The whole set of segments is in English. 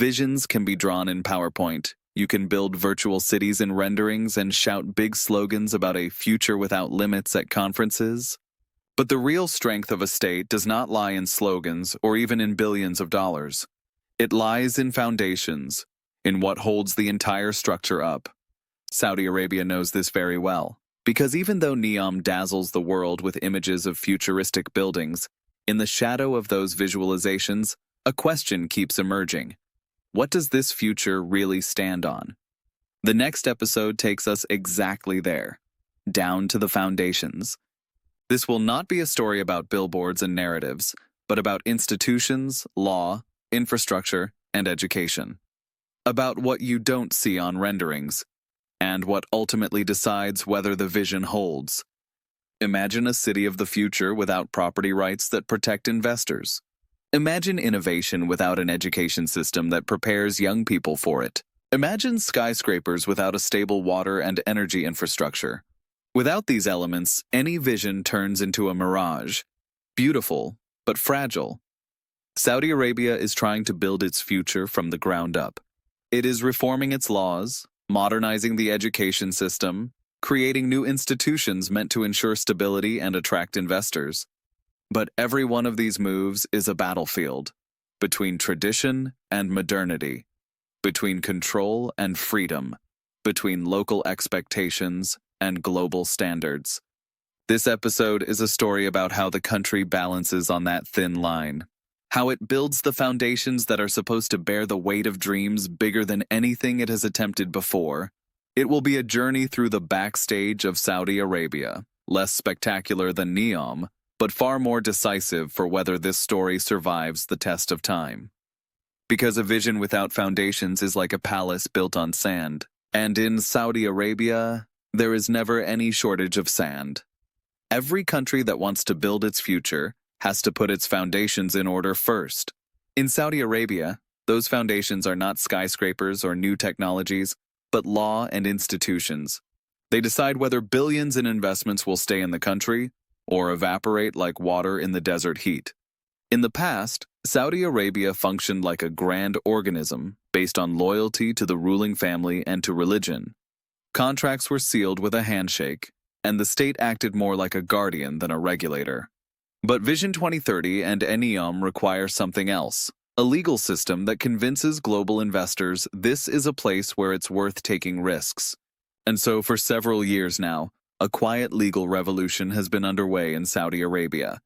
Visions can be drawn in PowerPoint. You can build virtual cities in renderings and shout big slogans about a future without limits at conferences. But the real strength of a state does not lie in slogans or even in billions of dollars. It lies in foundations, in what holds the entire structure up. Saudi Arabia knows this very well, because even though NEOM dazzles the world with images of futuristic buildings, in the shadow of those visualizations, a question keeps emerging. What does this future really stand on? The next episode takes us exactly there, down to the foundations. This will not be a story about billboards and narratives, but about institutions, law, infrastructure, and education. About what you don't see on renderings, and what ultimately decides whether the vision holds. Imagine a city of the future without property rights that protect investors. Imagine innovation without an education system that prepares young people for it. Imagine skyscrapers without a stable water and energy infrastructure. Without these elements, any vision turns into a mirage. Beautiful, but fragile. Saudi Arabia is trying to build its future from the ground up. It is reforming its laws, modernizing the education system, creating new institutions meant to ensure stability and attract investors. But every one of these moves is a battlefield, between tradition and modernity, between control and freedom, between local expectations and global standards. This episode is a story about how the country balances on that thin line, how it builds the foundations that are supposed to bear the weight of dreams bigger than anything it has attempted before. It will be a journey through the backstage of Saudi Arabia, less spectacular than NEOM, but far more decisive for whether this story survives the test of time. Because a vision without foundations is like a palace built on sand, and in Saudi Arabia, there is never any shortage of sand. Every country that wants to build its future has to put its foundations in order first. In Saudi Arabia, those foundations are not skyscrapers or new technologies, but law and institutions. They decide whether billions in investments will stay in the country or evaporate like water in the desert heat. In the past, Saudi Arabia functioned like a grand organism based on loyalty to the ruling family and to religion. Contracts were sealed with a handshake, and the state acted more like a guardian than a regulator. But Vision 2030 and NEOM require something else, a legal system that convinces global investors this is a place where it's worth taking risks. And so for several years now, a quiet legal revolution has been underway in Saudi Arabia.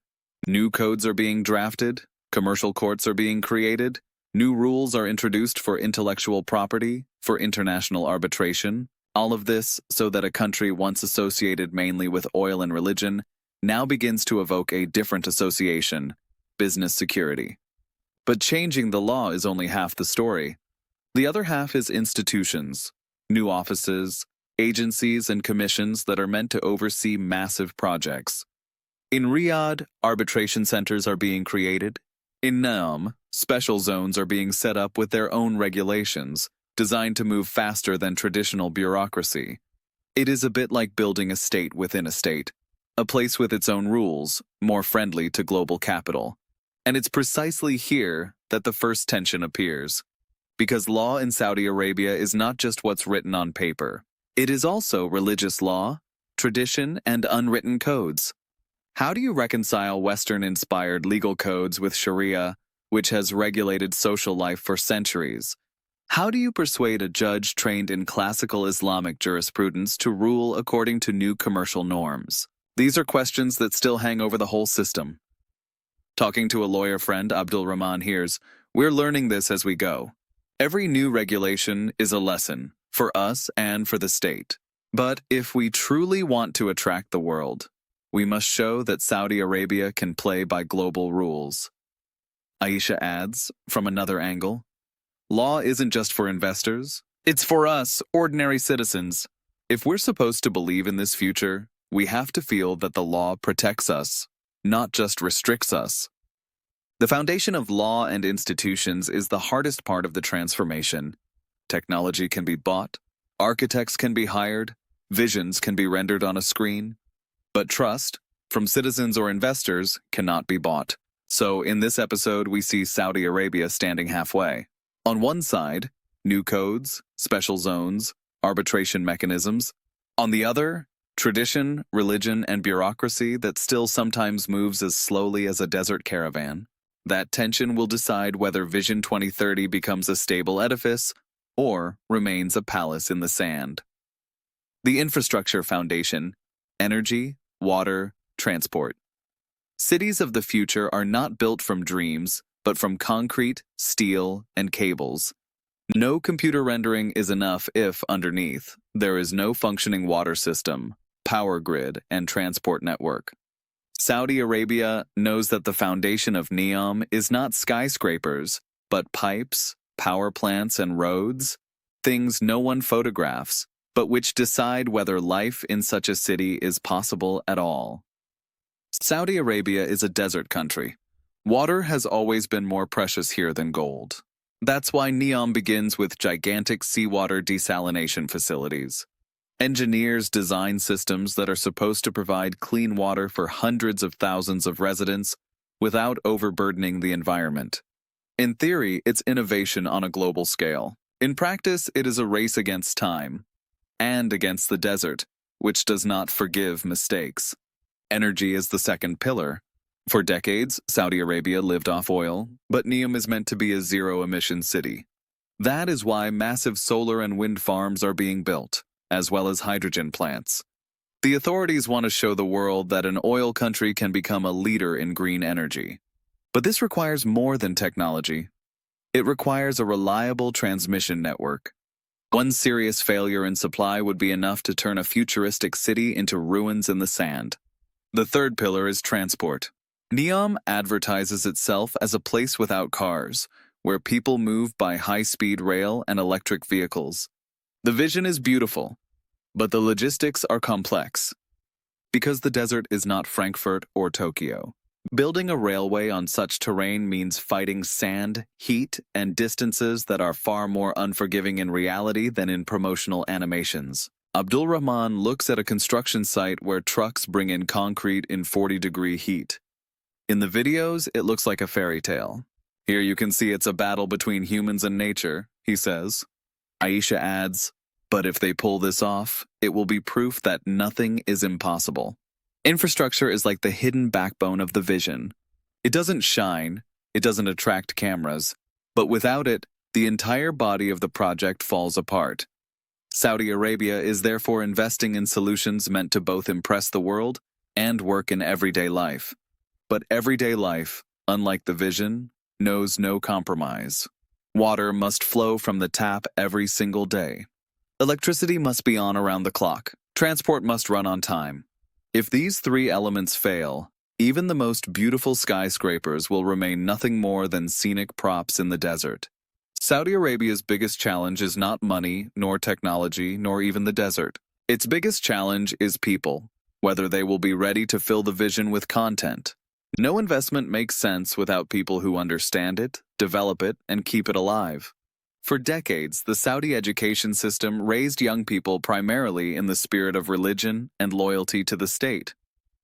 New codes are being drafted, commercial courts are being created, new rules are introduced for intellectual property, for international arbitration, all of this so that a country once associated mainly with oil and religion now begins to evoke a different association, business security. But changing the law is only half the story. The other half is institutions, new offices, agencies and commissions that are meant to oversee massive projects. In Riyadh, arbitration centers are being created. In NEOM, special zones are being set up with their own regulations, designed to move faster than traditional bureaucracy. It is a bit like building a state within a state, a place with its own rules, more friendly to global capital. And it's precisely here that the first tension appears. Because law in Saudi Arabia is not just what's written on paper. It is also religious law, tradition, and unwritten codes. How do you reconcile Western-inspired legal codes with Sharia, which has regulated social life for centuries? How do you persuade a judge trained in classical Islamic jurisprudence to rule according to new commercial norms? These are questions that still hang over the whole system. Talking to a lawyer friend, Abdul Rahman hears, "We're learning this as we go. Every new regulation is a lesson, for us and for the state. But if we truly want to attract the world, we must show that Saudi Arabia can play by global rules." Aisha adds, from another angle, "Law isn't just for investors, it's for us, ordinary citizens. If we're supposed to believe in this future, we have to feel that the law protects us, not just restricts us." The foundation of law and institutions is the hardest part of the transformation. Technology can be bought, architects can be hired, visions can be rendered on a screen. But trust, from citizens or investors, cannot be bought. So in this episode, we see Saudi Arabia standing halfway. On one side, new codes, special zones, arbitration mechanisms. On the other, tradition, religion, and bureaucracy that still sometimes moves as slowly as a desert caravan. That tension will decide whether Vision 2030 becomes a stable edifice or remains a palace in the sand. The infrastructure foundation: energy, water, transport. Cities of the future are not built from dreams, but from concrete, steel, and cables. No computer rendering is enough if, underneath, there is no functioning water system, power grid, and transport network. Saudi Arabia knows that the foundation of NEOM is not skyscrapers, but pipes, power plants, and roads, things no one photographs, but which decide whether life in such a city is possible at all. Saudi Arabia is a desert country. Water has always been more precious here than gold. That's why NEOM begins with gigantic seawater desalination facilities. Engineers design systems that are supposed to provide clean water for hundreds of thousands of residents without overburdening the environment. In theory, it's innovation on a global scale. In practice, it is a race against time and against the desert, which does not forgive mistakes. Energy is the second pillar. For decades, Saudi Arabia lived off oil, but NEOM is meant to be a zero-emission city. That is why massive solar and wind farms are being built, as well as hydrogen plants. The authorities want to show the world that an oil country can become a leader in green energy. But this requires more than technology. It requires a reliable transmission network. One serious failure in supply would be enough to turn a futuristic city into ruins in the sand. The third pillar is transport. NEOM advertises itself as a place without cars, where people move by high-speed rail and electric vehicles. The vision is beautiful, but the logistics are complex. Because the desert is not Frankfurt or Tokyo, building a railway on such terrain means fighting sand, heat, and distances that are far more unforgiving in reality than in promotional animations. Abdul Rahman looks at a construction site where trucks bring in concrete in 40-degree heat. In the videos, it looks like a fairy tale. Here you can see it's a battle between humans and nature, he says. Aisha adds, but if they pull this off, it will be proof that nothing is impossible. Infrastructure is like the hidden backbone of the vision. It doesn't shine, it doesn't attract cameras, but without it, the entire body of the project falls apart. Saudi Arabia is therefore investing in solutions meant to both impress the world and work in everyday life. But everyday life, unlike the vision, knows no compromise. Water must flow from the tap every single day. Electricity must be on around the clock. Transport must run on time. If these three elements fail, even the most beautiful skyscrapers will remain nothing more than scenic props in the desert. Saudi Arabia's biggest challenge is not money, nor technology, nor even the desert. Its biggest challenge is people, whether they will be ready to fill the vision with content. No investment makes sense without people who understand it, develop it, and keep it alive. For decades, the Saudi education system raised young people primarily in the spirit of religion and loyalty to the state.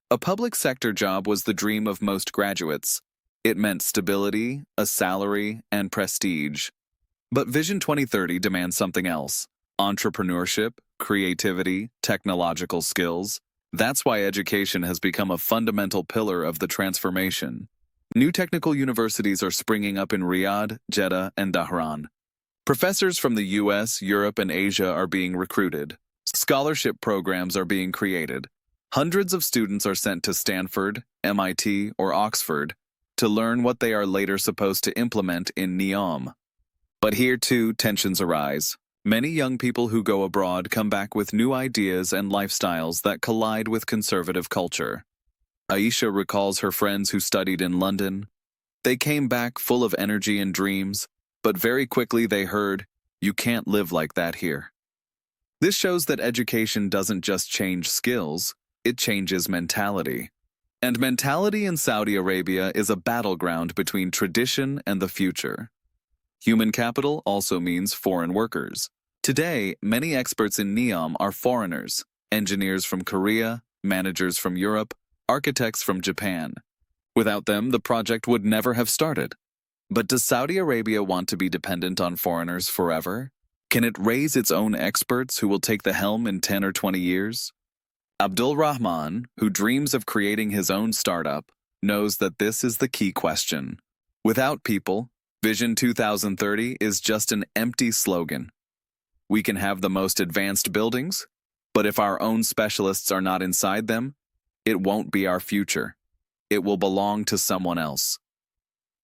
A public sector job was the dream of most graduates. It meant stability, a salary, and prestige. But Vision 2030 demands something else: entrepreneurship, creativity, technological skills. That's why education has become a fundamental pillar of the transformation. New technical universities are springing up in Riyadh, Jeddah, and Dhahran. Professors from the US, Europe, and Asia are being recruited. Scholarship programs are being created. Hundreds of students are sent to Stanford, MIT, or Oxford to learn what they are later supposed to implement in NEOM. But here, too, tensions arise. Many young people who go abroad come back with new ideas and lifestyles that collide with conservative culture. Aisha recalls her friends who studied in London. They came back full of energy and dreams, but very quickly they heard, "You can't live like that here." This shows that education doesn't just change skills, it changes mentality. And mentality in Saudi Arabia is a battleground between tradition and the future. Human capital also means foreign workers. Today, many experts in NEOM are foreigners: engineers from Korea, managers from Europe, architects from Japan. Without them, the project would never have started. But does Saudi Arabia want to be dependent on foreigners forever? Can it raise its own experts who will take the helm in 10 or 20 years? Abdul Rahman, who dreams of creating his own startup, knows that this is the key question. Without people, Vision 2030 is just an empty slogan. We can have the most advanced buildings, but if our own specialists are not inside them, it won't be our future. It will belong to someone else.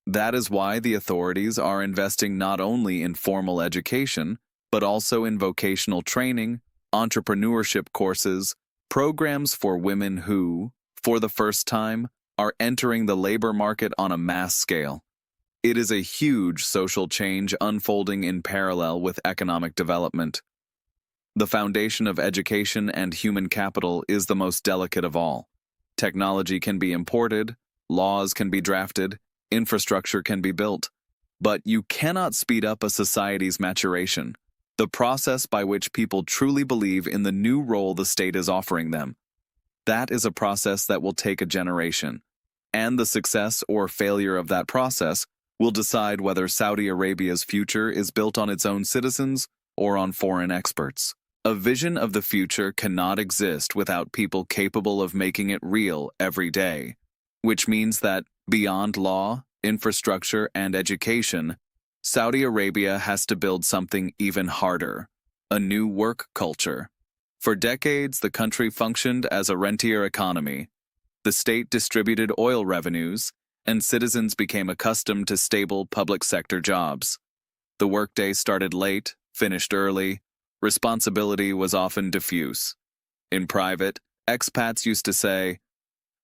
That is why the authorities are investing not only in formal education, but also in vocational training, entrepreneurship courses, programs for women who, for the first time, are entering the labor market on a mass scale. It is a huge social change unfolding in parallel with economic development. The foundation of education and human capital is the most delicate of all. Technology can be imported, laws can be drafted, infrastructure can be built, but you cannot speed up a society's maturation, the process by which people truly believe in the new role the state is offering them. That is a process that will take a generation, and the success or failure of that process will decide whether Saudi Arabia's future is built on its own citizens or on foreign experts. A vision of the future cannot exist without people capable of making it real every day, which means that, beyond law, infrastructure, and education, Saudi Arabia has to build something even harder, a new work culture. For decades, the country functioned as a rentier economy. The state distributed oil revenues, and citizens became accustomed to stable public sector jobs. The workday started late, finished early. Responsibility was often diffuse. In private, expats used to say,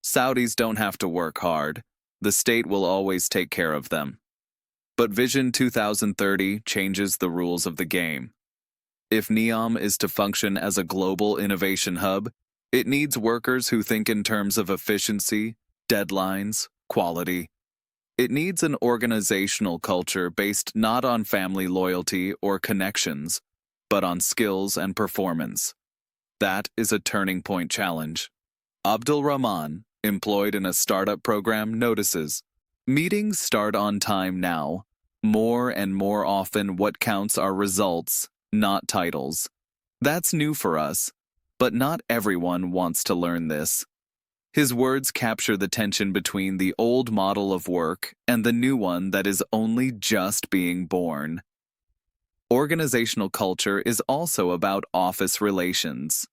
"Saudis don't have to work hard. The state will always take care of them." But Vision 2030 changes the rules of the game. If NEOM is to function as a global innovation hub, it needs workers who think in terms of efficiency, deadlines, quality. It needs an organizational culture based not on family loyalty or connections, but on skills and performance. That is a turning point challenge. Abdul Rahman, employed in a startup program, notices, "Meetings start on time now. More and more often what counts are results, not titles." That's new for us, but not everyone wants to learn this. His words capture the tension between the old model of work and the new one that is only just being born. Organizational culture is also about office relations.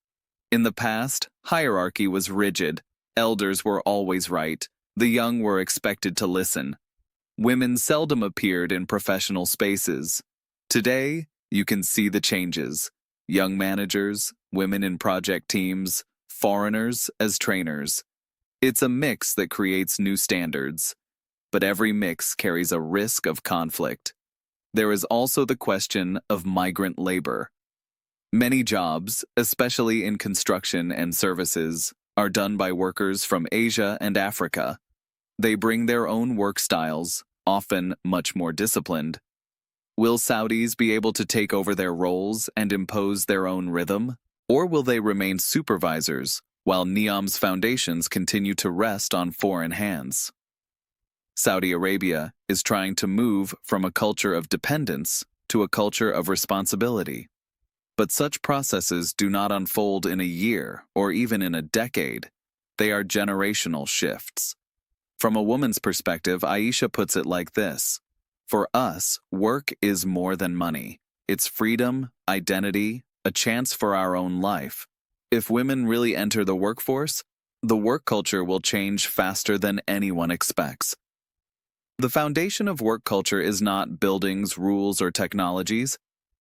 In the past, hierarchy was rigid. Elders were always right. The young were expected to listen. Women seldom appeared in professional spaces. Today, you can see the changes. Young managers, women in project teams, foreigners as trainers. It's a mix that creates new standards. But every mix carries a risk of conflict. There is also the question of migrant labor. Many jobs, especially in construction and services, are done by workers from Asia and Africa. They bring their own work styles, often much more disciplined. Will Saudis be able to take over their roles and impose their own rhythm? Or will they remain supervisors, while NEOM's foundations continue to rest on foreign hands? Saudi Arabia is trying to move from a culture of dependence to a culture of responsibility. But such processes do not unfold in a year or even in a decade. They are generational shifts. From a woman's perspective, Aisha puts it like this: "For us, work is more than money. It's freedom, identity, a chance for our own life. If women really enter the workforce, the work culture will change faster than anyone expects." The foundation of work culture is not buildings, rules, or technologies.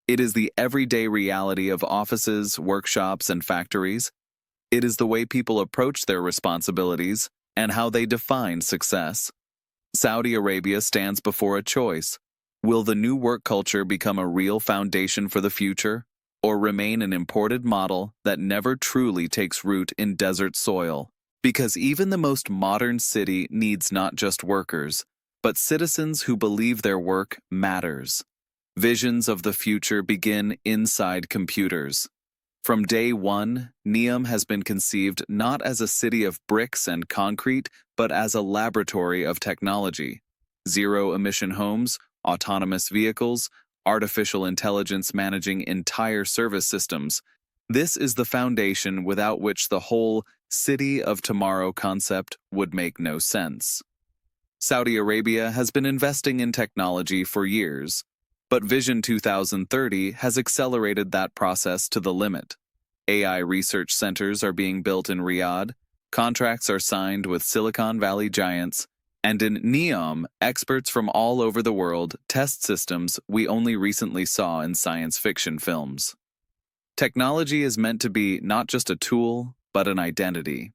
It is the everyday reality of offices, workshops, and factories. It is the way people approach their responsibilities and how they define success. Saudi Arabia stands before a choice. Will the new work culture become a real foundation for the future, or remain an imported model that never truly takes root in desert soil? Because even the most modern city needs not just workers, but citizens who believe their work matters. Visions of the future begin inside computers. From day one, NEOM has been conceived not as a city of bricks and concrete, but as a laboratory of technology. zero-emission homes, autonomous vehicles, artificial intelligence managing entire service systems. This is the foundation without which the whole city of tomorrow concept would make no sense. Saudi Arabia has been investing in technology for years, but Vision 2030 has accelerated that process to the limit. AI research centers are being built in Riyadh, contracts are signed with Silicon Valley giants, and in NEOM, experts from all over the world test systems we only recently saw in science fiction films. Technology is meant to be not just a tool, but an identity.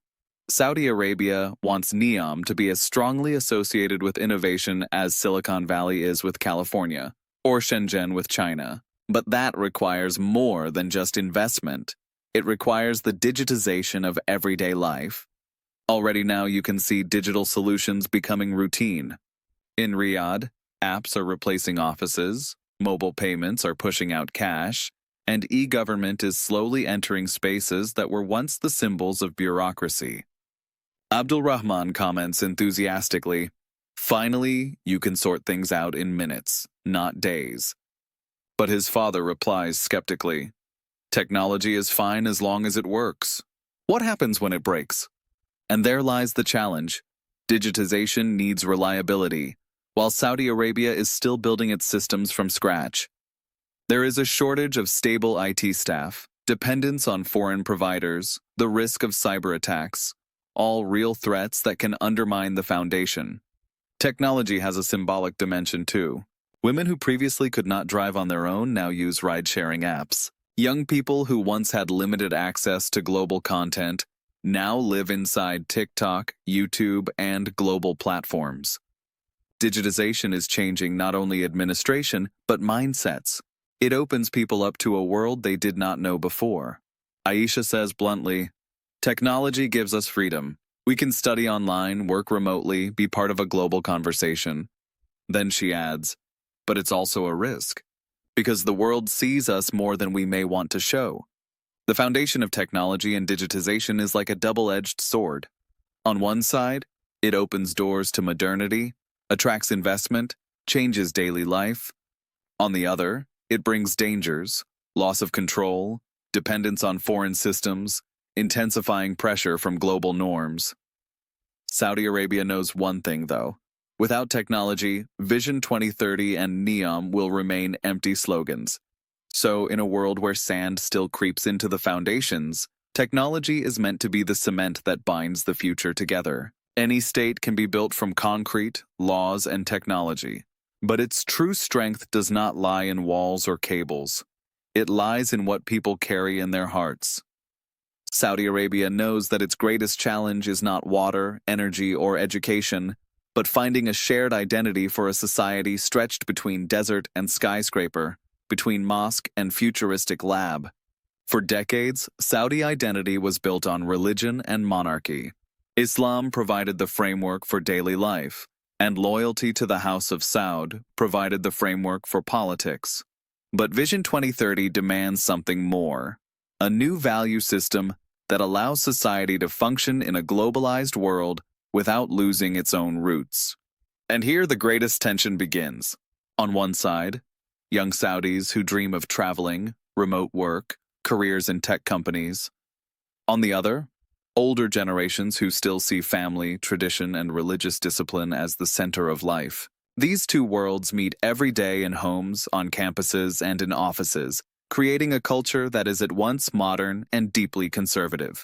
Saudi Arabia wants NEOM to be as strongly associated with innovation as Silicon Valley is with California, or Shenzhen with China. But that requires more than just investment. It requires the digitization of everyday life. Already now you can see digital solutions becoming routine. In Riyadh, apps are replacing offices, mobile payments are pushing out cash, and e-government is slowly entering spaces that were once the symbols of bureaucracy. Abdul Rahman comments enthusiastically, "Finally, you can sort things out in minutes, not days." But his father replies skeptically, "Technology is fine as long as it works. What happens when it breaks?" And there lies the challenge. Digitization needs reliability, while Saudi Arabia is still building its systems from scratch. There is a shortage of stable IT staff, dependence on foreign providers, the risk of cyber attacks, all real threats that can undermine the foundation. Technology has a symbolic dimension too. Women who previously could not drive on their own now use ride-sharing apps. Young people who once had limited access to global content now live inside TikTok, YouTube, and global platforms. Digitization is changing not only administration, but mindsets. It opens people up to a world they did not know before. Aisha says bluntly, "Technology gives us freedom. We can study online, work remotely, be part of a global conversation." Then she adds, "But it's also a risk, because the world sees us more than we may want to show." The foundation of technology and digitization is like a double-edged sword. On one side, it opens doors to modernity, attracts investment, changes daily life. On the other, it brings dangers, loss of control, dependence on foreign systems, intensifying pressure from global norms. Saudi Arabia knows one thing, though. Without technology, Vision 2030 and NEOM will remain empty slogans. So, in a world where sand still creeps into the foundations, technology is meant to be the cement that binds the future together. Any state can be built from concrete, laws, and technology. But its true strength does not lie in walls or cables. It lies in what people carry in their hearts. Saudi Arabia knows that its greatest challenge is not water, energy, or education, but finding a shared identity for a society stretched between desert and skyscraper, between mosque and futuristic lab. For decades, Saudi identity was built on religion and monarchy. Islam provided the framework for daily life, and loyalty to the House of Saud provided the framework for politics. But Vision 2030 demands something more, a new value system that allows society to function in a globalized world without losing its own roots. And here the greatest tension begins. On one side, young Saudis who dream of traveling, remote work, careers in tech companies. On the other, older generations who still see family, tradition, and religious discipline as the center of life. These two worlds meet every day in homes, on campuses, and in offices, creating a culture that is at once modern and deeply conservative.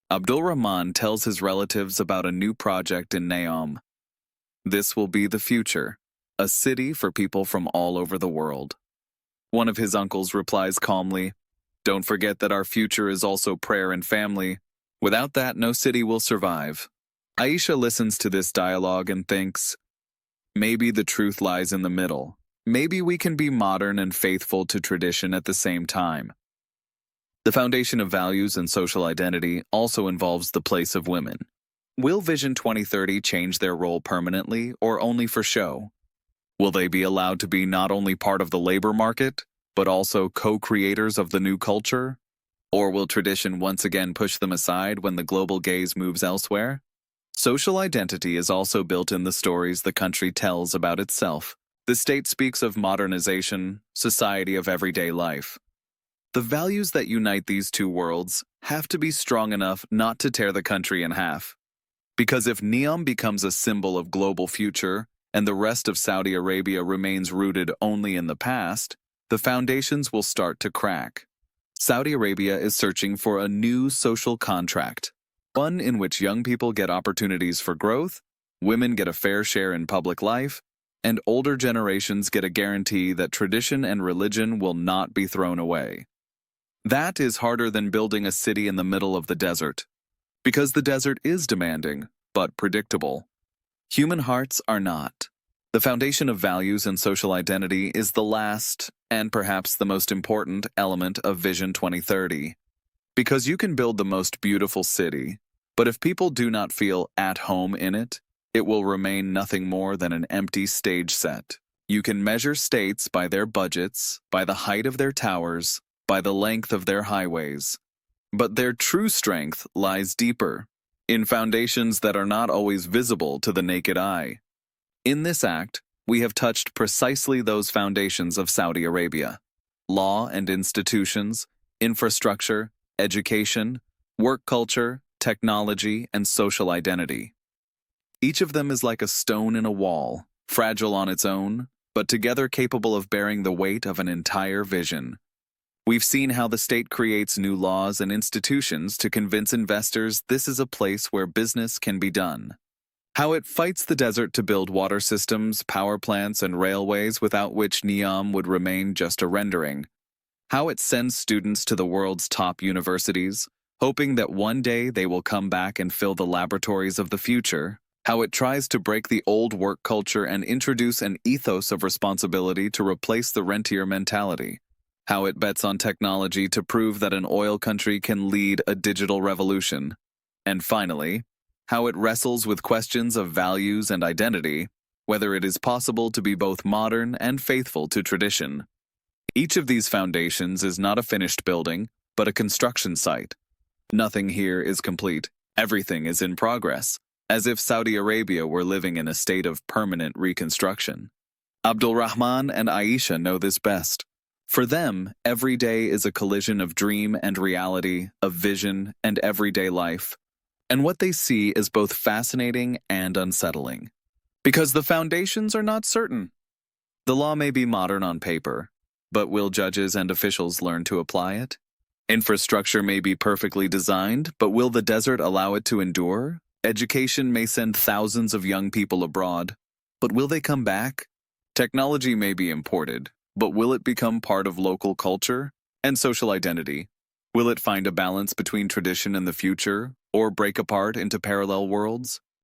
Abdul Rahman tells his relatives about a new project in NEOM. This will be the future, a city for people from all over the world. One of his uncles replies calmly, "Don't forget that our future is also prayer and family. Without that, no city will survive." Aisha listens to this dialogue and thinks, maybe the truth lies in the middle. Maybe we can be modern and faithful to tradition at the same time. The foundation of values and social identity also involves the place of women. Will Vision 2030 change their role permanently or only for show? Will they be allowed to be not only part of the labor market, but also co-creators of the new culture? Or will tradition once again push them aside when the global gaze moves elsewhere? Social identity is also built in the stories the country tells about itself. The state speaks of modernization, society of everyday life. The values that unite these two worlds have to be strong enough not to tear the country in half. Because if NEOM becomes a symbol of global future and the rest of Saudi Arabia remains rooted only in the past, the foundations will start to crack. Saudi Arabia is searching for a new social contract, one in which young people get opportunities for growth, women get a fair share in public life, and older generations get a guarantee that tradition and religion will not be thrown away. That is harder than building a city in the middle of the desert, because the desert is demanding, but predictable. Human hearts are not. The foundation of values and social identity is the last, and perhaps the most important, element of Vision 2030. Because you can build the most beautiful city, but if people do not feel at home in it, it will remain nothing more than an empty stage set. You can measure states by their budgets, by the height of their towers, by the length of their highways. But their true strength lies deeper, in foundations that are not always visible to the naked eye. In this act, we have touched precisely those foundations of Saudi Arabia: law and institutions, infrastructure, education, work culture, technology, and social identity. Each of them is like a stone in a wall, fragile on its own, but together capable of bearing the weight of an entire vision. We've seen how the state creates new laws and institutions to convince investors this is a place where business can be done. How it fights the desert to build water systems, power plants, and railways without which NEOM would remain just a rendering. How it sends students to the world's top universities, hoping that one day they will come back and fill the laboratories of the future. How it tries to break the old work culture and introduce an ethos of responsibility to replace the rentier mentality. How it bets on technology to prove that an oil country can lead a digital revolution. And finally, how it wrestles with questions of values and identity, whether it is possible to be both modern and faithful to tradition. Each of these foundations is not a finished building, but a construction site. Nothing here is complete. Everything is in progress, as if Saudi Arabia were living in a state of permanent reconstruction. Abdul Rahman and Aisha know this best. For them, every day is a collision of dream and reality, of vision and everyday life. And what they see is both fascinating and unsettling. Because the foundations are not certain. The law may be modern on paper, but will judges and officials learn to apply it? Infrastructure may be perfectly designed, but will the desert allow it to endure? Education may send thousands of young people abroad, but will they come back? Technology may be imported, but will it become part of local culture and social identity? Will it find a balance between tradition and the future, or break apart into parallel worlds?